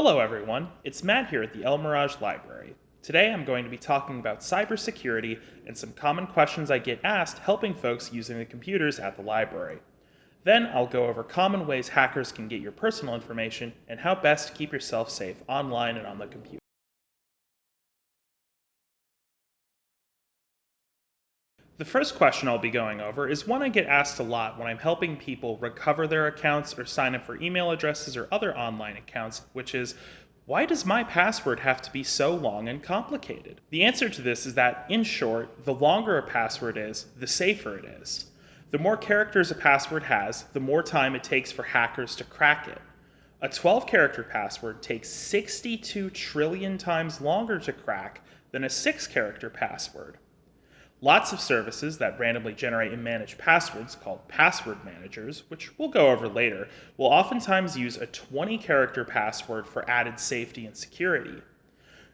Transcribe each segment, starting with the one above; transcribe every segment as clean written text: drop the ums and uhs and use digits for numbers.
Hello everyone, it's Matt here at the El Mirage Library. Today I'm going to be talking about cybersecurity and some common questions I get asked helping folks using the computers at the library. Then I'll go over common ways hackers can get your personal information and how best to keep yourself safe online and on the computer. The first question I'll be going over is one I get asked a lot when I'm helping people recover their accounts or sign up for email addresses or other online accounts, which is, why does my password have to be so long and complicated? The answer to this is that, in short, the longer a password is, the safer it is. The more characters a password has, the more time it takes for hackers to crack it. A 12-character password takes 62 trillion times longer to crack than a 6-character password. Lots of services that randomly generate and manage passwords, called password managers, which we'll go over later, will oftentimes use a 20-character password for added safety and security.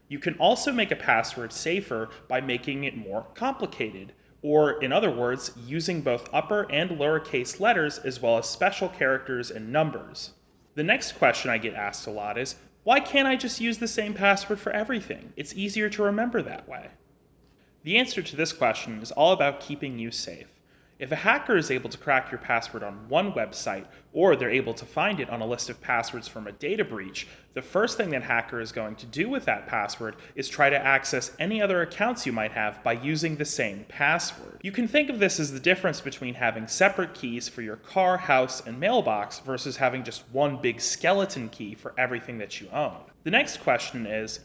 You can also make a password safer by making it more complicated, or in other words, using both upper and lowercase letters as well as special characters and numbers. The next question I get asked a lot is, why can't I just use the same password for everything? It's easier to remember that way. The answer to this question is all about keeping you safe. If a hacker is able to crack your password on one website, or they're able to find it on a list of passwords from a data breach, the first thing that hacker is going to do with that password is try to access any other accounts you might have by using the same password. You can think of this as the difference between having separate keys for your car, house, and mailbox versus having just one big skeleton key for everything that you own. The next question is,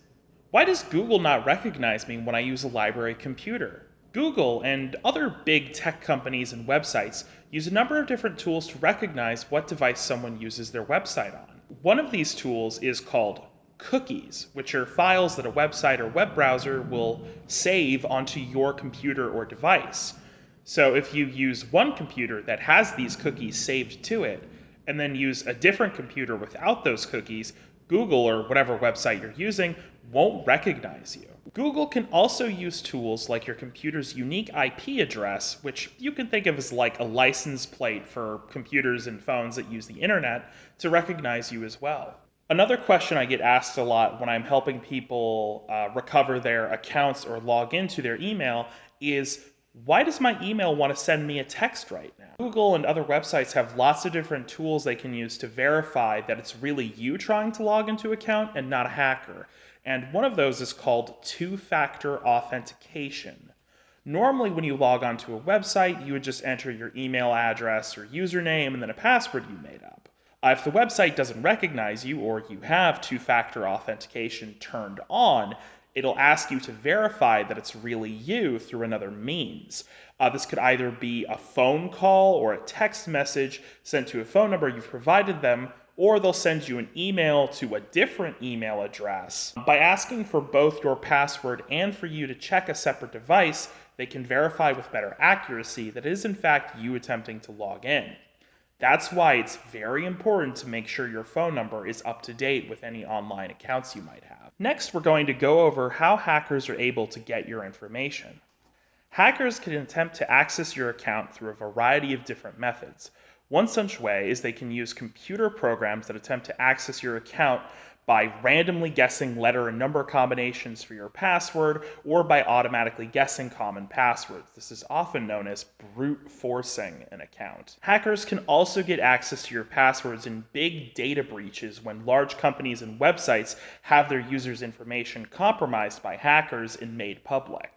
why does Google not recognize me when I use a library computer? Google and other big tech companies and websites use a number of different tools to recognize what device someone uses their website on. One of these tools is called cookies, which are files that a website or web browser will save onto your computer or device. So if you use one computer that has these cookies saved to it, and then use a different computer without those cookies, Google or whatever website you're using won't recognize you. Google can also use tools like your computer's unique IP address, which you can think of as like a license plate for computers and phones that use the internet, to recognize you as well. Another question I get asked a lot when I'm helping people recover their accounts or log into their email is, why does my email want to send me a text right now? Google and other websites have lots of different tools they can use to verify that it's really you trying to log into an account and not a hacker. And one of those is called two-factor authentication. Normally when you log onto a website, you would just enter your email address or username and then a password you made up. If the website doesn't recognize you or you have two-factor authentication turned on, it'll ask you to verify that it's really you through another means. This could either be a phone call or a text message sent to a phone number you've provided them, or they'll send you an email to a different email address. By asking for both your password and for you to check a separate device, they can verify with better accuracy that it is in fact you attempting to log in. That's why it's very important to make sure your phone number is up to date with any online accounts you might have. Next, we're going to go over how hackers are able to get your information. Hackers can attempt to access your account through a variety of different methods. One such way is they can use computer programs that attempt to access your account by randomly guessing letter and number combinations for your password, or by automatically guessing common passwords. This is often known as brute forcing an account. Hackers can also get access to your passwords in big data breaches when large companies and websites have their users' information compromised by hackers and made public.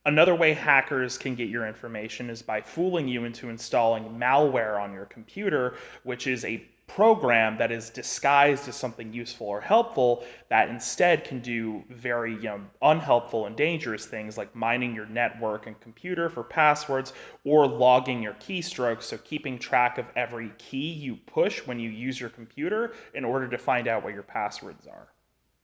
Another way hackers can get your information is by fooling you into installing malware on your computer, which is a program that is disguised as something useful or helpful that instead can do very unhelpful and dangerous things like mining your network and computer for passwords, or logging your keystrokes, so keeping track of every key you push when you use your computer in order to find out what your passwords are.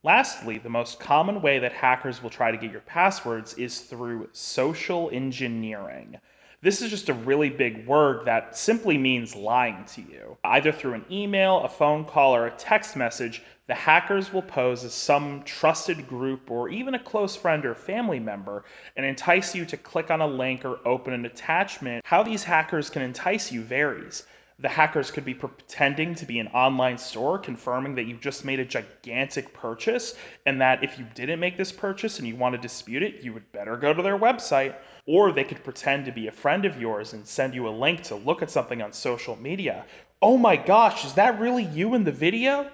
Lastly, the most common way that hackers will try to get your passwords is through social engineering. This is just a really big word that simply means lying to you. Either through an email, a phone call, or a text message, the hackers will pose as some trusted group or even a close friend or family member and entice you to click on a link or open an attachment. How these hackers can entice you varies. The hackers could be pretending to be an online store, confirming that you just made a gigantic purchase, and that if you didn't make this purchase and you want to dispute it, you would better go to their website. Or they could pretend to be a friend of yours and send you a link to look at something on social media. Oh my gosh, is that really you in the video?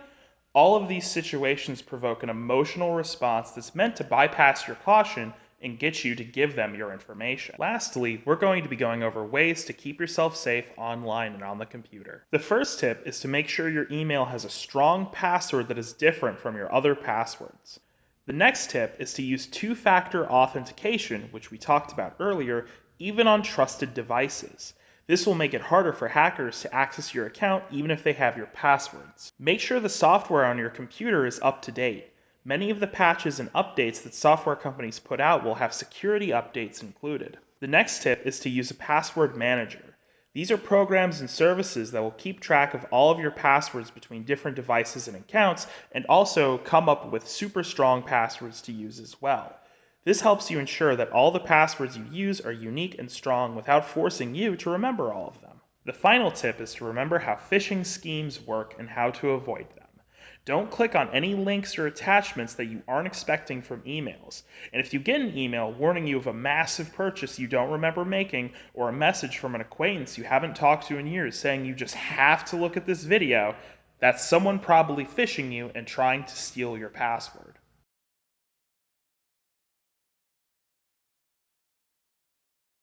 All of these situations provoke an emotional response that's meant to bypass your caution and get you to give them your information. Lastly, we're going to be going over ways to keep yourself safe online and on the computer. The first tip is to make sure your email has a strong password that is different from your other passwords. The next tip is to use two-factor authentication, which we talked about earlier, even on trusted devices. This will make it harder for hackers to access your account even if they have your passwords. Make sure the software on your computer is up to date. Many of the patches and updates that software companies put out will have security updates included. The next tip is to use a password manager. These are programs and services that will keep track of all of your passwords between different devices and accounts, and also come up with super strong passwords to use as well. This helps you ensure that all the passwords you use are unique and strong without forcing you to remember all of them. The final tip is to remember how phishing schemes work and how to avoid them. Don't click on any links or attachments that you aren't expecting from emails. And if you get an email warning you of a massive purchase you don't remember making, or a message from an acquaintance you haven't talked to in years saying you just have to look at this video, that's someone probably phishing you and trying to steal your password.